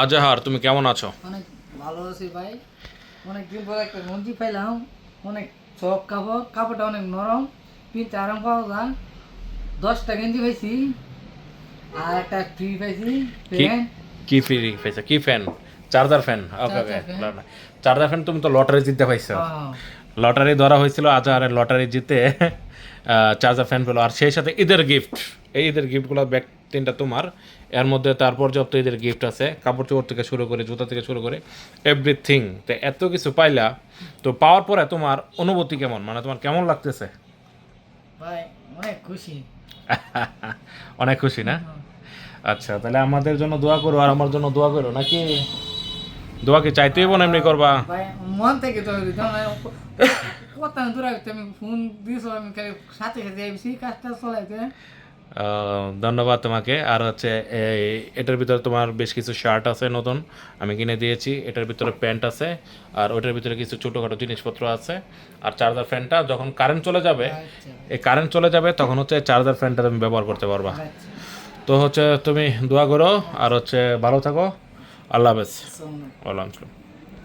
আজাহার, তুমি কেমন আছো? অনেক ভালো আছি ভাই। অনেকদিন পর একটা গঞ্জি পাইলাম। অনেক সফট কাপড়, কাপড়টা অনেক নরম, পিনতে আরাম পাওয়া যায়। 10টা গেঞ্জি পাইছি আর একটা ফ্রি পাইছি কি প্যান্ট। কি ফ্রি পেয়েছো? কি fan? Charger fan? Okay okay. Charger প্যান্ট। চার্জার ফ্যান তুমি তো লটারি জিততে পাইছো। হ্যাঁ লটারি ধরা হয়েছিল, আজাহারের লটারি জিতে চার্জার ফ্যান পেলো, আর সেই সাথে ঈদের গিফট। এই ঈদের গিফটগুলো ব্যাগ তিনটা তোমার। এর মধ্যে তারপর যত ঈদের গিফট আছে, কাপড় চোপড় থেকে শুরু করে, জুতা থেকে শুরু করে, এভরিথিং। তো এত কিছু পাইলা, তো পাওয়ার পরে তোমার অনুভূতি কেমন, মানে তোমার কেমন লাগতেছে? ভাই, অনেক খুশি। অনেক খুশি না? আচ্ছা, তাহলে আমাদের জন্য দোয়া করো আর আমার জন্য দোয়া করো নাকি? দোয়া কি চাইতেই বোন এমনি করবা? ভাই, মন থেকে তো কথা দূর আমি ফোন দিয়েছো, আমি খালি সাথে সাথে এসেছি কাজটা চলাইতে। ধন্যবাদ তোমাকে। আর হচ্ছে এটার ভিতরে তোমার বেশ কিছু শার্ট আছে নতুন, আমি কিনে দিয়েছি। এটার ভিতরে প্যান্ট আছে, আর ওইটার ভিতরে কিছু ছোটোখাটো জিনিসপত্র আছে। আর চার্জার ফ্যানটা যখন কারেন্ট চলে যাবে, আচ্ছা এই কারেন্ট চলে যাবে তখন হচ্ছে চার্জার ফ্যানটা তুমি ব্যবহার করতে পারবা। আচ্ছা। তো হচ্ছে তুমি দোয়া করো আর হচ্ছে ভালো থাকো। আল্লাহ হাফেজ। আসসালামু আলাইকুম। ওয়ালাইকুম আসসালাম।